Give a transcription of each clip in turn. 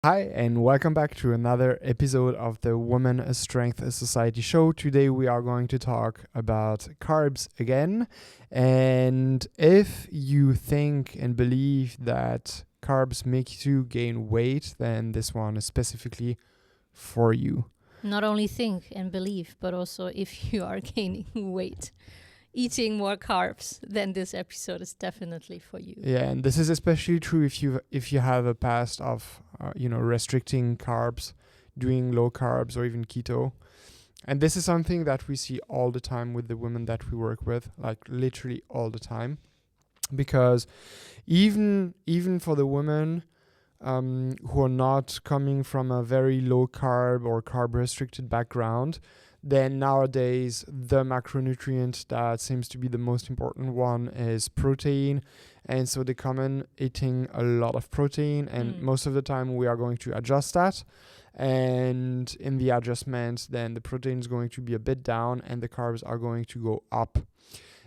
Hi, and welcome back to another episode of the Women Strength Society show. Today, we are going to talk about carbs again. And if you think and believe that carbs make you gain weight, then this one is specifically for you. Not only think and believe, but also if you are gaining weight, eating more carbs, then this episode is definitely for you. Yeah, and this is especially true if you have a past of restricting carbs, doing low carbs or even keto. And this is something that we see all the time with the women that we work with, like literally all the time. Because even for the women who are not coming from a very low carb or carb restricted background, then nowadays the macronutrient that seems to be the most important one is protein. And so they come in eating a lot of protein, and most of the time we are going to adjust that. And in the adjustment, then the protein is going to be a bit down and the carbs are going to go up.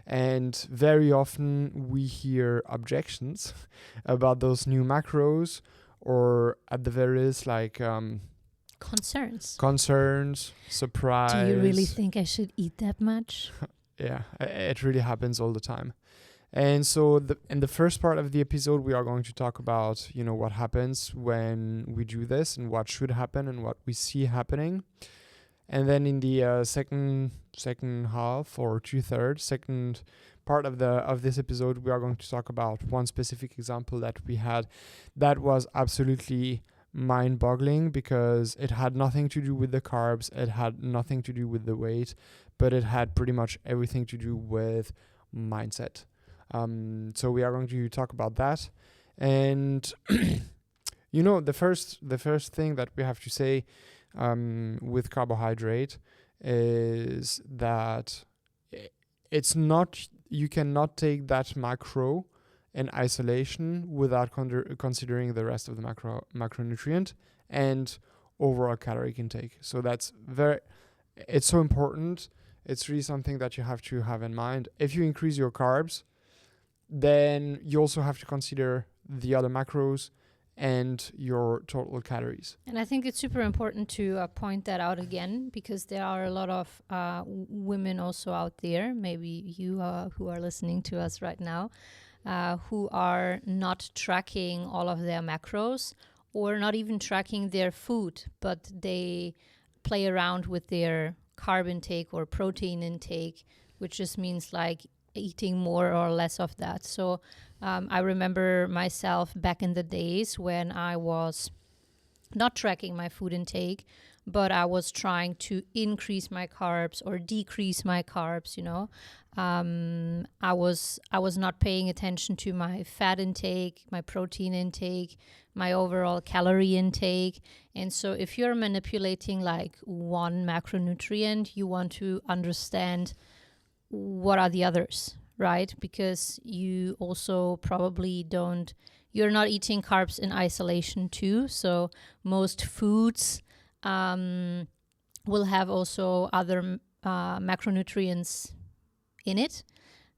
And very often we hear objections about those new macros, or at the very least, like concerns, surprise. Do you really think I should eat that much? Yeah, it really happens all the time. And so in the first part of the episode, we are going to talk about, what happens when we do this and what should happen and what we see happening. And then in the second half or 2/3, second part of this episode, we are going to talk about one specific example that we had that was absolutely mind-boggling, because it had nothing to do with the carbs, it had nothing to do with the weight, but it had pretty much everything to do with mindset. So we are going to talk about that. And the first thing that we have to say with carbohydrate is that it's not, you cannot take that macro in isolation without considering the rest of the macronutrient and overall caloric intake. So it's so important. It's really something that you have to have in mind. If you increase your carbs, then you also have to consider the other macros and your total calories. And I think it's super important to point that out again, because there are a lot of women also out there, maybe you who are listening to us right now, who are not tracking all of their macros or not even tracking their food, but they play around with their carb intake or protein intake, which just means like eating more or less of that. So I remember myself back in the days when I was not tracking my food intake, but I was trying to increase my carbs or decrease my carbs, I was not paying attention to my fat intake, my protein intake, my overall calorie intake. And so if you're manipulating like one macronutrient, you want to understand what are the others, right? Because you also probably you're not eating carbs in isolation too. So most foods will have also other macronutrients in it.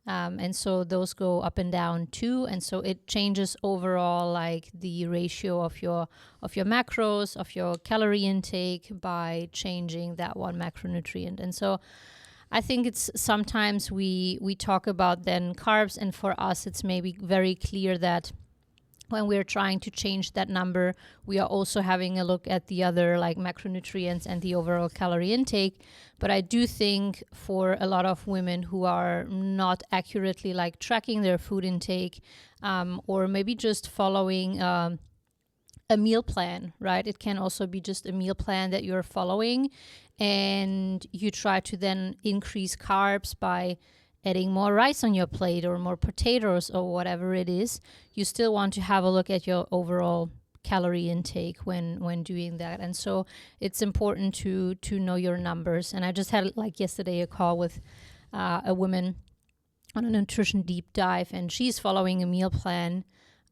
And so those go up and down too. And so it changes overall like the ratio of your macros, of your calorie intake by changing that one macronutrient. And so I think it's sometimes we talk about then carbs, and for us it's maybe very clear that when we're trying to change that number, we are also having a look at the other like macronutrients and the overall calorie intake. But I do think for a lot of women who are not accurately like tracking their food intake, or maybe just following a meal plan, right? It can also be just a meal plan that you're following, and you try to then increase carbs by adding more rice on your plate or more potatoes or whatever it is. You still want to have a look at your overall calorie intake when doing that. And so it's important to know your numbers. And I just had like yesterday a call with a woman on a nutrition deep dive, and she's following a meal plan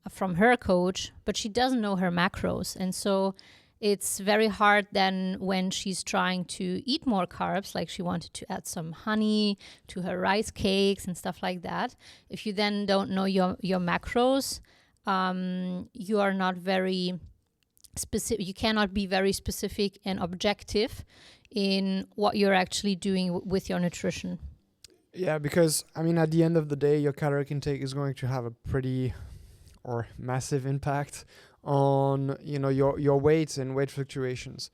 from her coach, but she doesn't know her macros. And so it's very hard then when she's trying to eat more carbs, like she wanted to add some honey to her rice cakes and stuff like that. If you then don't know your macros, you are not very specific. You cannot be very specific and objective in what you're actually doing with your nutrition. Yeah, because I mean, at the end of the day, your caloric intake is going to have a pretty or massive impact on your weight and weight fluctuations.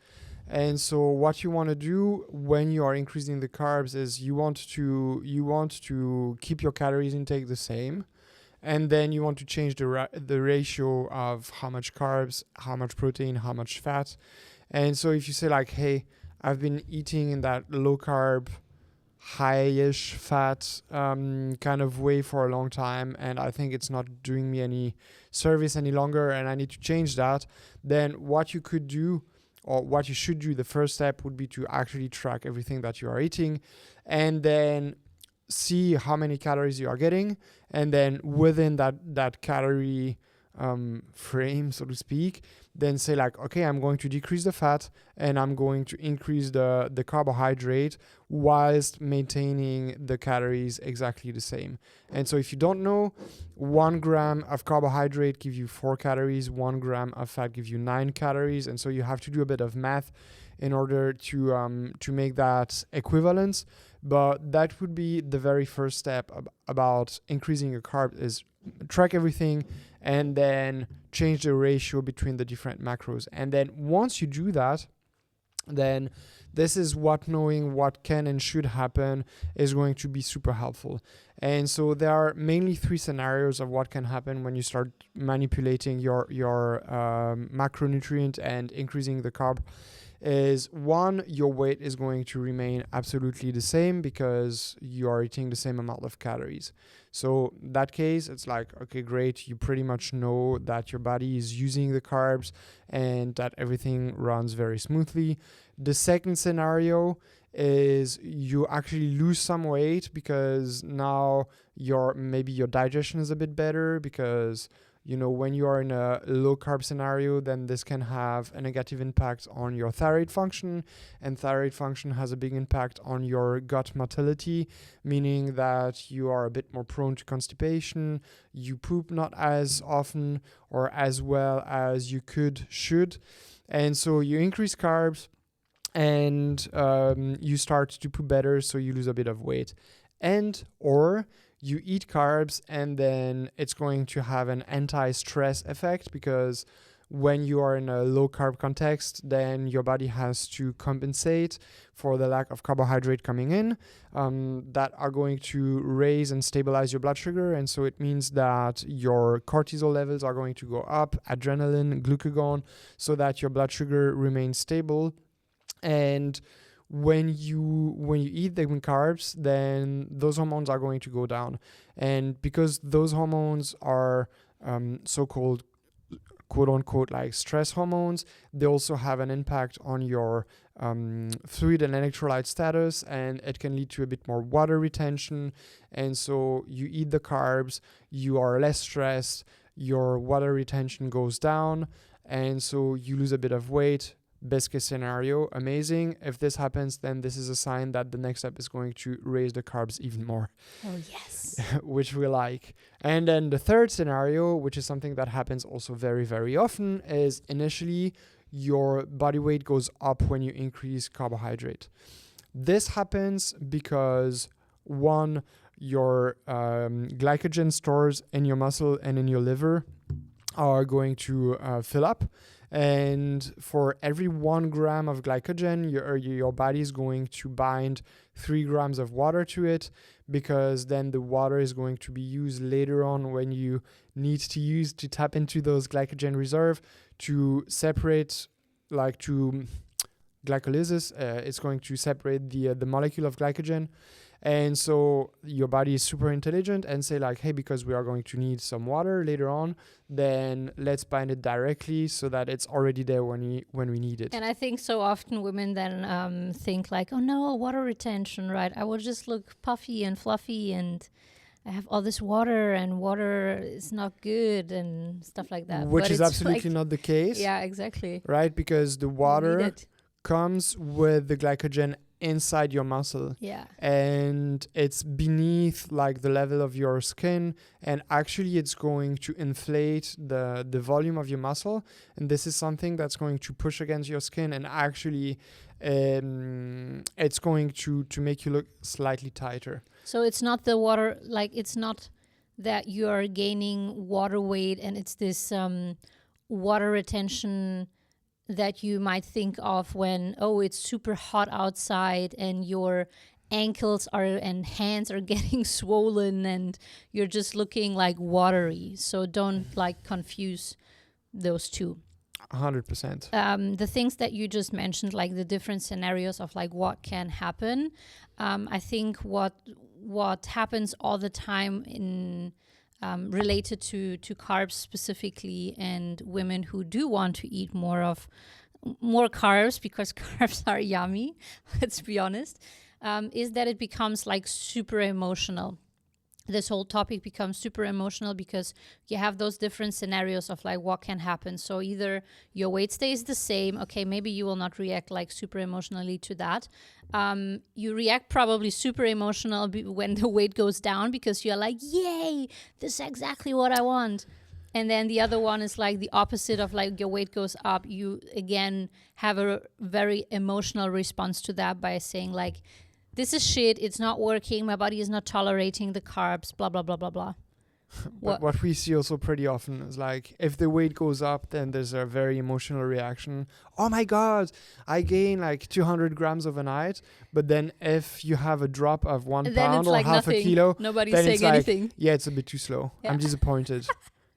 And so what you want to do when you are increasing the carbs is you want to keep your calories intake the same, and then you want to change the ratio of how much carbs, how much protein, how much fat. And so if you say like, hey, I've been eating in that low carb, high-ish fat kind of way for a long time, and I think it's not doing me any service any longer, and I need to change that, then what you could do, or what you should do, the first step would be to actually track everything that you are eating, and then see how many calories you are getting, and then within that calorie frame, so to speak, then say like, okay, I'm going to decrease the fat and I'm going to increase the carbohydrate whilst maintaining the calories exactly the same. And so if you don't know, 1 gram of carbohydrate gives you 4 calories, 1 gram of fat gives you 9 calories. And so you have to do a bit of math in order to make that equivalence. But that would be the very first step about increasing your carbs, is track everything and then change the ratio between the different macros. And then once you do that, then this is what knowing what can and should happen is going to be super helpful. And so there are mainly 3 scenarios of what can happen when you start manipulating your macronutrient and increasing the carb. Is 1, your weight is going to remain absolutely the same because you are eating the same amount of calories. So in that case, it's like, okay, great, you pretty much know that your body is using the carbs and that everything runs very smoothly. The second scenario is you actually lose some weight because now maybe your digestion is a bit better, because when you are in a low carb scenario, then this can have a negative impact on your thyroid function, and thyroid function has a big impact on your gut motility, meaning that you are a bit more prone to constipation, you poop not as often or as well as you should. And so you increase carbs and you start to poop better, so you lose a bit of weight. And or you eat carbs and then it's going to have an anti-stress effect, because when you are in a low carb context, then your body has to compensate for the lack of carbohydrate coming in that are going to raise and stabilize your blood sugar. And so it means that your cortisol levels are going to go up, adrenaline, glucagon, so that your blood sugar remains stable. And when you eat the carbs, then those hormones are going to go down. And because those hormones are so-called quote-unquote like stress hormones, they also have an impact on your fluid and electrolyte status, and it can lead to a bit more water retention. And so you eat the carbs, you are less stressed, your water retention goes down, and so you lose a bit of weight. Best case scenario, amazing. If this happens, then this is a sign that the next step is going to raise the carbs even more. Oh, yes. Which we like. And then the third scenario, which is something that happens also very, very often, is initially your body weight goes up when you increase carbohydrate. This happens because, 1, your glycogen stores in your muscle and in your liver are going to fill up. And for every 1 gram of glycogen, your body is going to bind 3 grams of water to it, because then the water is going to be used later on when you need to tap into those glycogen reserve to separate, like to glycolysis. It's going to separate the molecule of glycogen. And so your body is super intelligent and say like, hey, because we are going to need some water later on, then let's bind it directly so that it's already there when we need it. And I think so often women then think like, oh no, water retention, right? I will just look puffy and fluffy and I have all this water, and water is not good and stuff like that. Which is absolutely not the case. Yeah, exactly. Right? Because the water comes with the glycogen inside your muscle, Yeah. and it's beneath like the level of your skin, and actually it's going to inflate the volume of your muscle, and this is something that's going to push against your skin, and actually it's going to make you look slightly tighter. So it's not the water, like it's not that you're gaining water weight and it's this water retention that you might think of when, oh, it's super hot outside and your ankles are and hands are getting swollen and you're just looking like watery. So don't like confuse those two. 100%. The things that you just mentioned, like the different scenarios of like what can happen. I think what happens all the time in related to carbs specifically, and women who do want to eat more carbs because carbs are yummy, let's be honest, is that it becomes like super emotional. This whole topic becomes super emotional because you have those different scenarios of like what can happen. So either your weight stays the same. Okay, maybe you will not react like super emotionally to that. You react probably super emotional when the weight goes down because you're like, yay, this is exactly what I want. And then the other one is like the opposite of like your weight goes up. You again have a very emotional response to that by saying like, this is shit, it's not working, my body is not tolerating the carbs, blah, blah, blah, blah, blah. But what we see also pretty often is like if the weight goes up, then there's a very emotional reaction. Oh my God, I gain like 200 grams overnight. But then if you have a drop of 1 pound or like half nothing. a kilo, Nobody's then saying it's like, anything. yeah, it's a bit too slow. Yeah. I'm disappointed.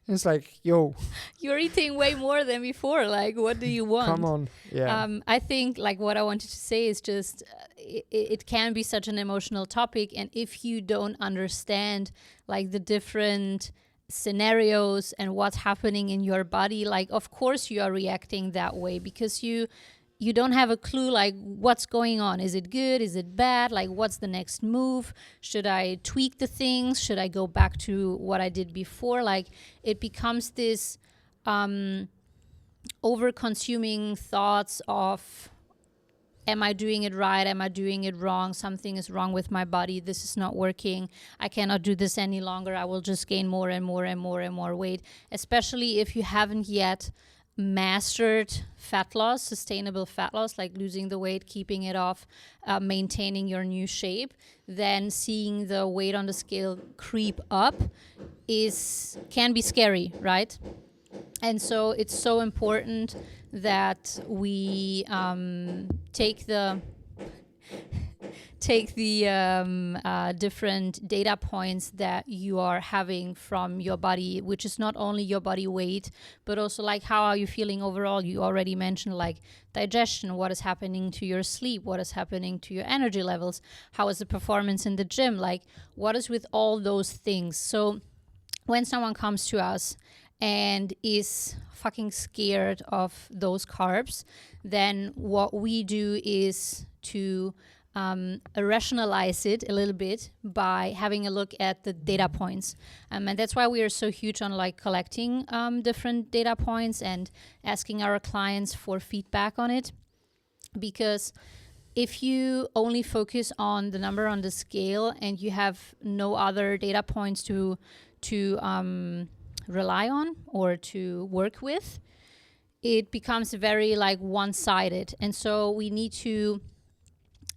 It's like, yo, you're eating way more than before. Like, what do you want? come on. Yeah. I think like what I wanted to say is just it can be such an emotional topic. And if you don't understand like the different scenarios and what's happening in your body, like, of course you are reacting that way because you don't have a clue like what's going on. Is it good? Is it bad? Like what's the next move? Should I tweak the things? Should I go back to what I did before? Like it becomes this over-consuming thoughts of, am I doing it right? Am I doing it wrong? Something is wrong with my body. This is not working. I cannot do this any longer. I will just gain more and more and more and more weight, especially if you haven't yet mastered fat loss, sustainable fat loss, like losing the weight, keeping it off, maintaining your new shape. Then seeing the weight on the scale creep up can be scary, right? And so it's so important that we take the different data points that you are having from your body, which is not only your body weight, but also like how are you feeling overall. You already mentioned like digestion, what is happening to your sleep, what is happening to your energy levels, how is the performance in the gym, like what is with all those things. So when someone comes to us and is fucking scared of those carbs, then what we do is to rationalize it a little bit by having a look at the data points. And that's why we are so huge on like collecting different data points and asking our clients for feedback on it. Because if you only focus on the number on the scale and you have no other data points to rely on or to work with, it becomes very like one-sided. And so we need to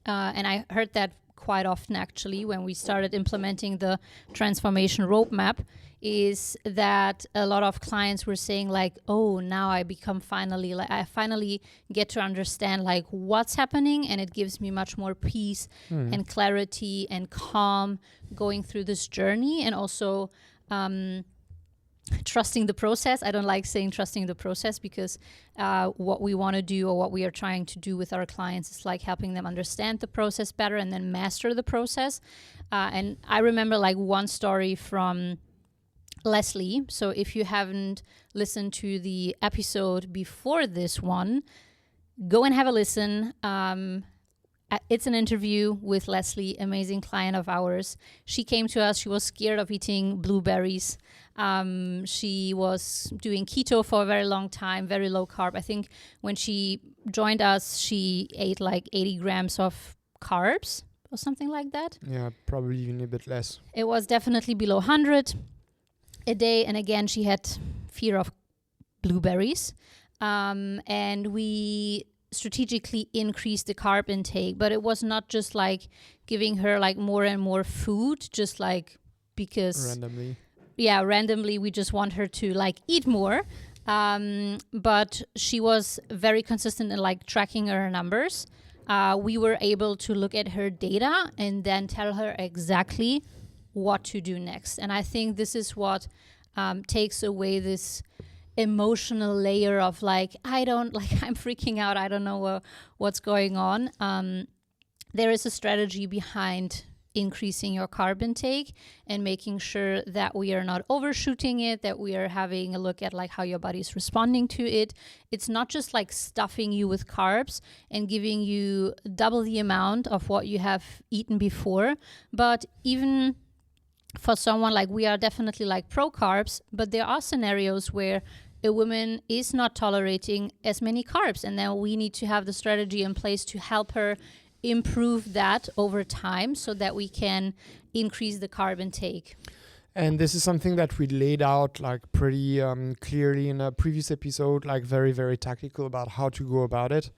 and I heard that quite often actually when we started implementing the transformation roadmap, is that a lot of clients were saying like, oh, now I finally get to understand like what's happening, and it gives me much more peace and clarity and calm going through this journey. And also trusting the process. I don't like saying trusting the process because what we want to do or what we are trying to do with our clients is like helping them understand the process better and then master the process. And I remember like one story from Leslie. So if you haven't listened to the episode before this one, go and have a listen. It's an interview with Leslie, amazing client of ours. She came to us. She was scared of eating blueberries. She was doing keto for a very long time, very low carb. I think when she joined us, she ate like 80 grams of carbs or something like that. Yeah, probably even a bit less. It was definitely below 100 a day. And again, she had fear of blueberries. And we strategically increased the carb intake, but it was not just like giving her like more and more food, just like because randomly we just want her to like eat more. But she was very consistent in like tracking her numbers. We were able to look at her data and then tell her exactly what to do next. And I think this is what takes away this emotional layer of like, I'm freaking out. I don't know what's going on. There is a strategy behind increasing your carb intake and making sure that we are not overshooting it, that we are having a look at like how your body's responding to it. It's not just like stuffing you with carbs and giving you double the amount of what you have eaten before, but even for someone like we are definitely like pro carbs, but there are scenarios where a woman is not tolerating as many carbs, and then we need to have the strategy in place to help her improve that over time so that we can increase the carb intake. And this is something that we laid out like pretty clearly in a previous episode, like very, very tactical about how to go about it.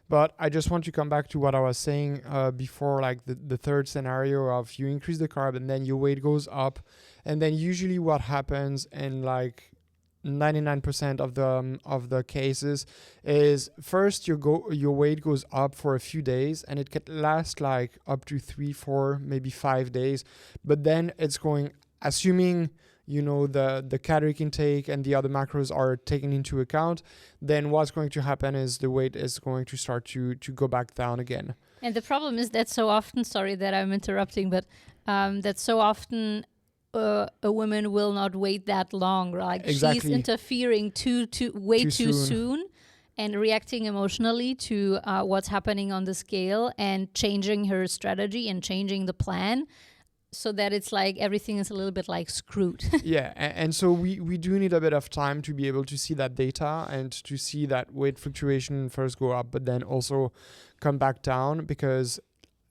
But I just want to come back to what I was saying before, like the third scenario of you increase the carb and then your weight goes up. And then usually what happens in like 99% of the cases is first your weight goes up for a few days, and it can last like up to 3, 4, maybe 5 days. But then it's going, assuming the caloric intake and the other macros are taken into account, then what's going to happen is the weight is going to start to go back down again. And the problem is that so often, sorry that I'm interrupting, but that so often a woman will not wait that long. Like Exactly. She's interfering too soon and reacting emotionally to what's happening on the scale and changing her strategy and changing the plan, so that it's like everything is a little bit like screwed. Yeah, and so we do need a bit of time to be able to see that data and to see that weight fluctuation first go up, but then also come back down. Because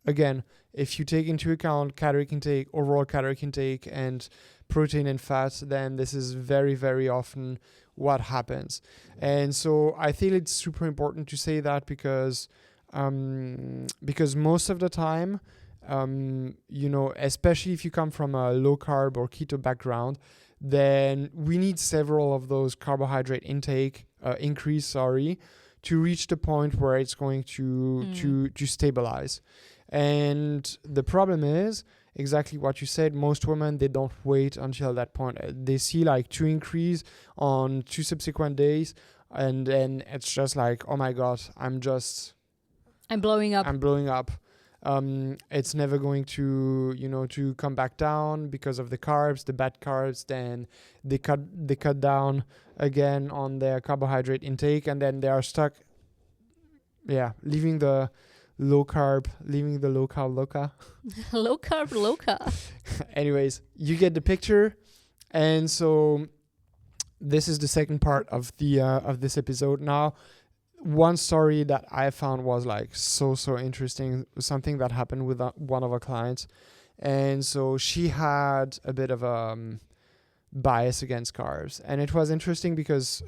again, if you take into account caloric intake, overall caloric intake, and protein and fat, then this is very, very often what happens. And so I think it's super important to say that because most of the time, especially if you come from a low carb or keto background, then we need several of those carbohydrate intake increase, to reach the point where it's going to stabilize. And the problem is exactly what you said. Most women, they don't wait until that point. They see like 2 increase on 2 subsequent days, and then it's just like, oh my God, I'm blowing up. It's never going to come back down because of the carbs, the bad carbs. Then they cut down again on their carbohydrate intake, and then they are stuck, leaving the low carb loca. Low carb loca. Anyways, you get the picture. And so this is the second part of the of this episode. Now, one story that I found was like so interesting, something that happened with one of our clients. And so she had a bit of a bias against carbs, and it was interesting because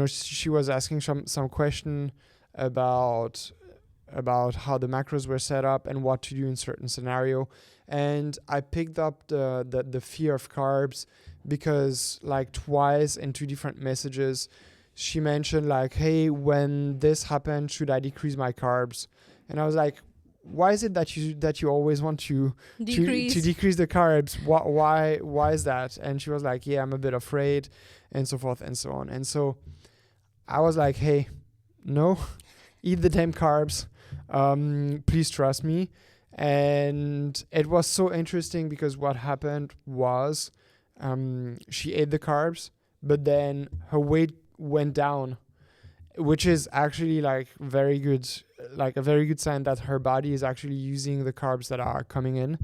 she was asking some question about how the macros were set up and what to do in certain scenario. And I picked up the fear of carbs because like twice in 2 different messages she mentioned like, hey, when this happened, should I decrease my carbs? And I was like, why is it that you always want to decrease the carbs? Why is that? And she was like, yeah, I'm a bit afraid, and so forth and so on. And so I was like, hey, no, eat the damn carbs. Please trust me. And it was so interesting because what happened was she ate the carbs, but then her weight went down, which is actually like a very good sign that her body is actually using the carbs that are coming in.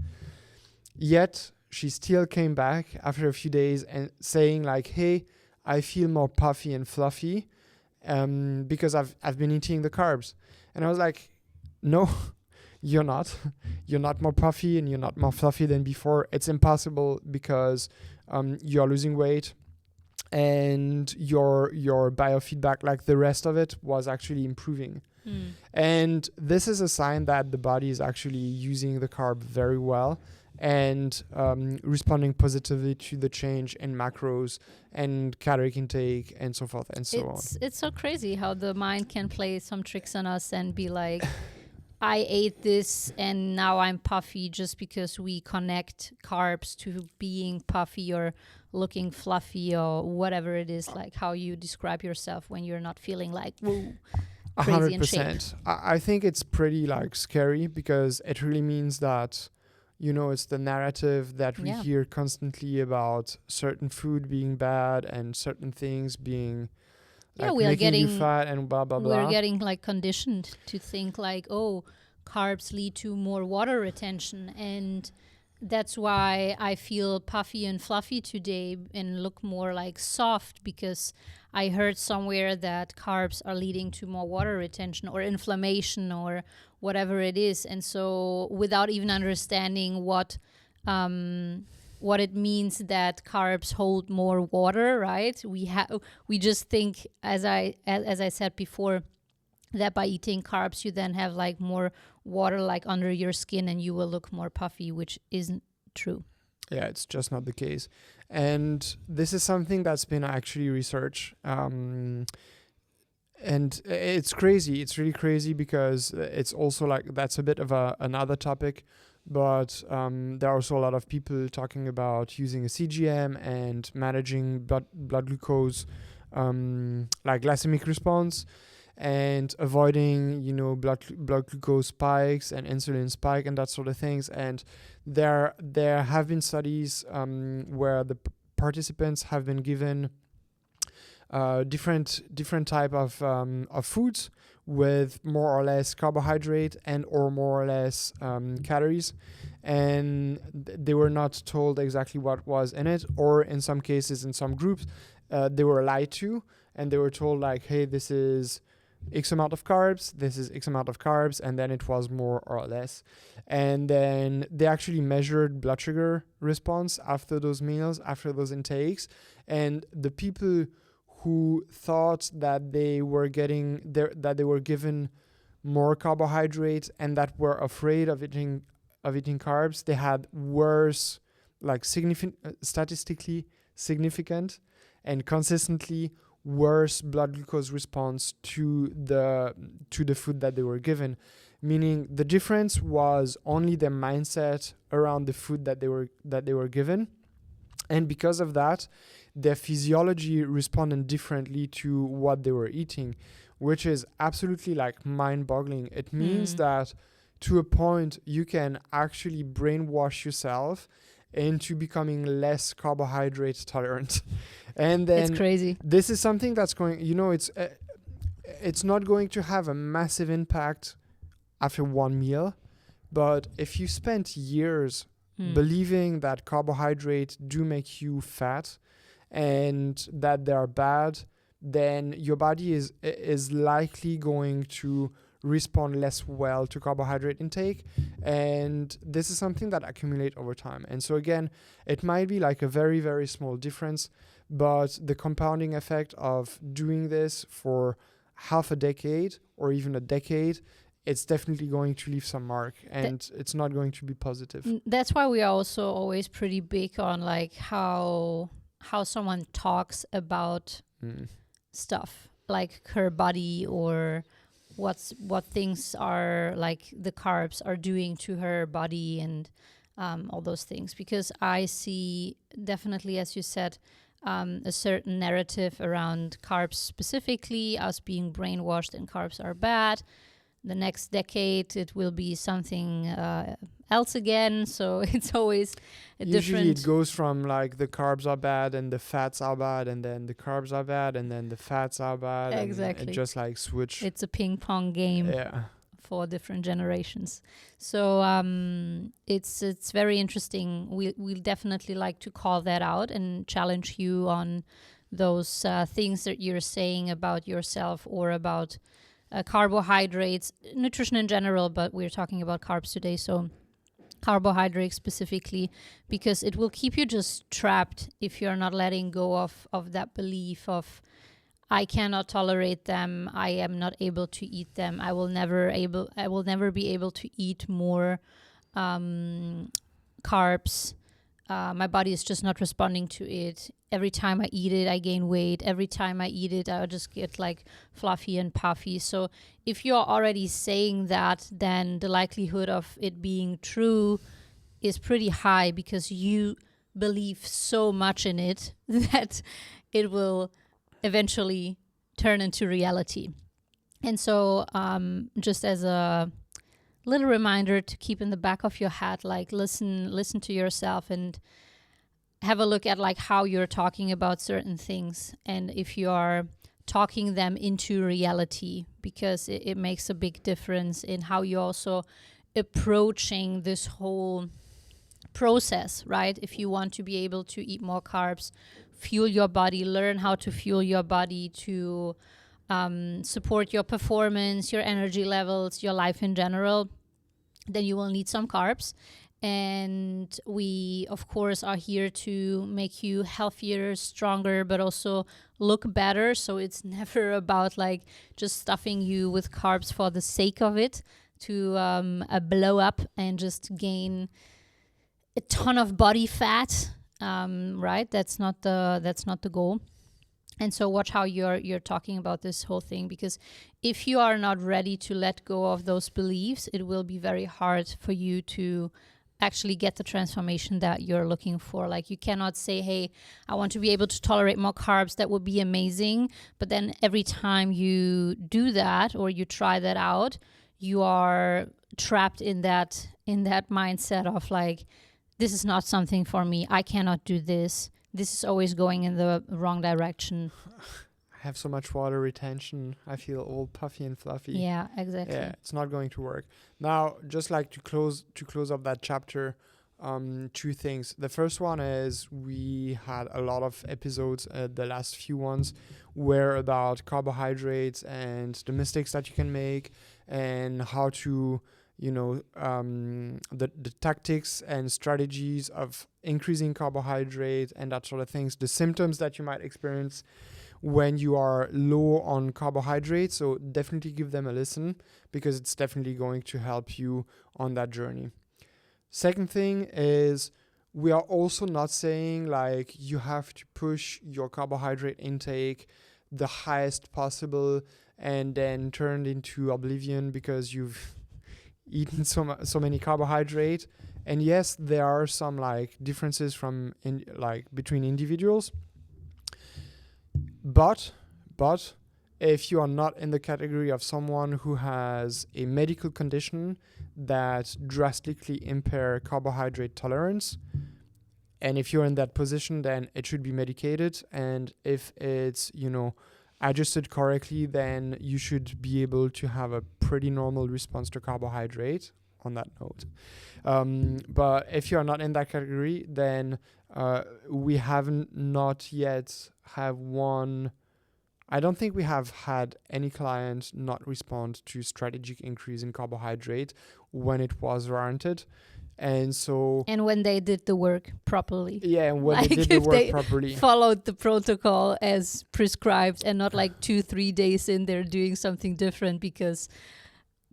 Yet she still came back after a few days and saying like, hey, I feel more puffy and fluffy because I've been eating the carbs. And I was like, no, you're not. You're not more puffy and you're not more fluffy than before. It's impossible because you're losing weight and your biofeedback, like the rest of it, was actually improving. And this is a sign that the body is actually using the carb very well and responding positively to the change in macros and caloric intake and so forth and so on. It's so crazy how the mind can play some tricks on us and be like, I ate this and now I'm puffy, just because we connect carbs to being puffy or looking fluffy or whatever it is, like how you describe yourself when you're not feeling like, woo, crazy in shape. 100%. I think it's pretty like scary because it really means that, you know, it's the narrative that we hear constantly about certain food being bad and certain things being like we are making getting you fat and blah blah blah. We're getting like conditioned to think like, oh, carbs lead to more water retention, and that's why I feel puffy and fluffy today and look more like soft, because I heard somewhere that carbs are leading to more water retention or inflammation or whatever it is. And so without even understanding what it means that carbs hold more water, right? We just think, as I said before, that by eating carbs you then have like more water like under your skin and you will look more puffy, which isn't true. Yeah, it's just not the case. And this is something that's been actually researched. And it's crazy. It's really crazy because it's also like, that's a bit of another topic. But there are also a lot of people talking about using a CGM and managing blood glucose, like glycemic response, and avoiding, you know, blood glucose spikes and insulin spike and that sort of things. And there have been studies where the participants have been given different type of foods with more or less carbohydrate and or more or less calories, and they were not told exactly what was in it, or in some cases in some groups they were lied to and they were told like, hey, this is X amount of carbs, this is X amount of carbs, and then it was more or less. And then they actually measured blood sugar response after those meals, after those intakes, and the people who thought that they were given more carbohydrates and that were afraid of eating carbs, they had worse, like statistically significant and consistently worse blood glucose response to the food that they were given. Meaning the difference was only their mindset around the food that they were given, and because of that, their physiology responded differently to what they were eating, which is absolutely like mind-boggling. It means that to a point you can actually brainwash yourself into becoming less carbohydrate tolerant. And then it's crazy. This is something that's going, you know, it's not going to have a massive impact after one meal, but if you spent years believing that carbohydrates do make you fat and that they are bad, then your body is likely going to respond less well to carbohydrate intake, and this is something that accumulates over time. And so again, it might be like a very, very small difference, but the compounding effect of doing this for half a decade or even a decade, it's definitely going to leave some mark, and it's not going to be positive. That's why we are also always pretty big on like how someone talks about stuff, like her body or what things are like the carbs are doing to her body and all those things. Because I see definitely, as you said, a certain narrative around carbs, specifically us being brainwashed and carbs are bad. The next decade it will be something else again. So it's always usually it goes from like the carbs are bad and the fats are bad, and then the carbs are bad and then the fats are bad. Exactly. And it just like switch. It's a ping pong game. Yeah. For different generations. So it's very interesting. We'll definitely like to call that out and challenge you on those things that you're saying about yourself or about carbohydrates, nutrition in general, but we're talking about carbs today. So carbohydrates specifically, because it will keep you just trapped if you're not letting go of that belief of, I cannot tolerate them, I am not able to eat them, I will never be able to eat more carbs. My body is just not responding to it. Every time I eat it, I gain weight. Every time I eat it, I just get like fluffy and puffy. So if you're already saying that, then the likelihood of it being true is pretty high, because you believe so much in it that it will eventually turn into reality. And so just as a little reminder to keep in the back of your head, like listen to yourself and have a look at like how you're talking about certain things, and if you are talking them into reality, because it makes a big difference in how you're also approaching this whole process, right? If you want to be able to eat more carbs, fuel your body, learn how to fuel your body to support your performance, your energy levels, your life in general, then you will need some carbs. And we, of course, are here to make you healthier, stronger, but also look better. So it's never about like just stuffing you with carbs for the sake of it, to blow up and just gain a ton of body fat, right? That's not the goal. And so watch how you're talking about this whole thing, because if you are not ready to let go of those beliefs, it will be very hard for you to actually get the transformation that you're looking for. Like, you cannot say, hey, I want to be able to tolerate more carbs. That would be amazing. But then every time you do that or you try that out, you are trapped in that mindset of like, this is not something for me. I cannot do this. This is always going in the wrong direction. I have so much water retention. I feel all puffy and fluffy. Yeah, exactly. Yeah, it's not going to work. Now, just like to close up that chapter, two things. The first one is we had a lot of episodes, the last few ones, were about carbohydrates and the mistakes that you can make and how to, the tactics and strategies of increasing carbohydrate and that sort of things, the symptoms that you might experience when you are low on carbohydrates. So definitely give them a listen, because it's definitely going to help you on that journey. Second thing is, we are also not saying like you have to push your carbohydrate intake the highest possible and then turn into oblivion because you've eaten so many carbohydrate. And yes, there are some like differences between individuals. But if you are not in the category of someone who has a medical condition that drastically impair carbohydrate tolerance, and if you're in that position, then it should be medicated. And if it's, adjusted correctly, then you should be able to have a pretty normal response to carbohydrate on that note. But if you're not in that category, then we haven't not yet have one. I don't think we have had any client not respond to strategic increase in carbohydrate when it was warranted. And when they did the work properly. Yeah, and when they did the work properly. Followed the protocol as prescribed, and not like 2-3 days in they're doing something different because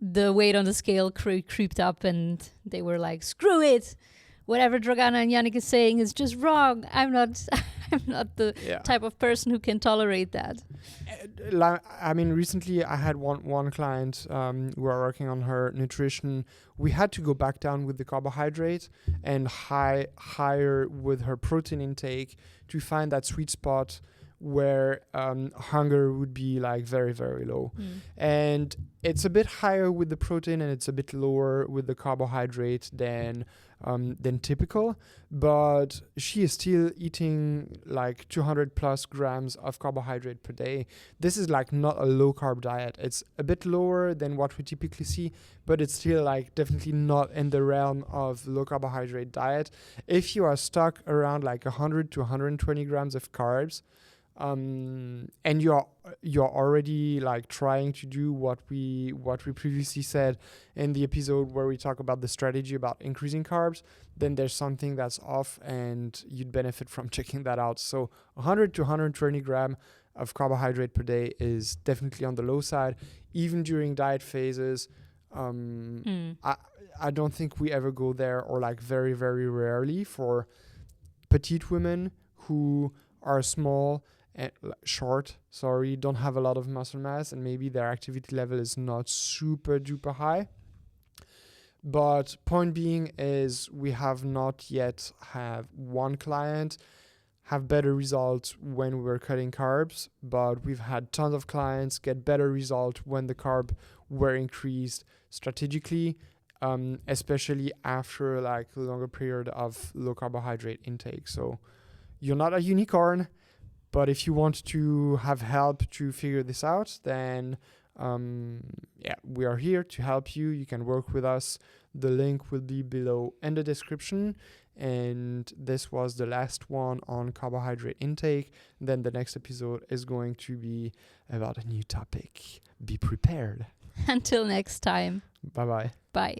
the weight on the scale creeped up and they were like, screw it. Whatever Dragana and Yannick is saying is just wrong. I'm not the type of person who can tolerate that. I mean, recently I had one client who were working on her nutrition. We had to go back down with the carbohydrate and higher with her protein intake to find that sweet spot where hunger would be like very, very low. And it's a bit higher with the protein and it's a bit lower with the carbohydrate than typical, but she is still eating like 200 plus grams of carbohydrate per day. This is like not a low carb diet. It's a bit lower than what we typically see, but it's still like definitely not in the realm of low carbohydrate diet. If you are stuck around like 100 to 120 grams of carbs, and you're already like trying to do what we previously said in the episode where we talk about the strategy about increasing carbs, then there's something that's off and you'd benefit from checking that out. So 100 to 120 gram of carbohydrate per day is definitely on the low side, even during diet phases. I don't think we ever go there, or like very, very rarely for petite women who are small and short, don't have a lot of muscle mass, and maybe their activity level is not super duper high. But point being is we have not yet have one client have better results when we're cutting carbs, but we've had tons of clients get better results when the carb were increased strategically, especially after like a longer period of low carbohydrate intake. So you're not a unicorn, but if you want to have help to figure this out, then we are here to help you. You can work with us. The link will be below in the description. And this was the last one on carbohydrate intake. Then the next episode is going to be about a new topic. Be prepared. Until next time. Bye-bye. Bye.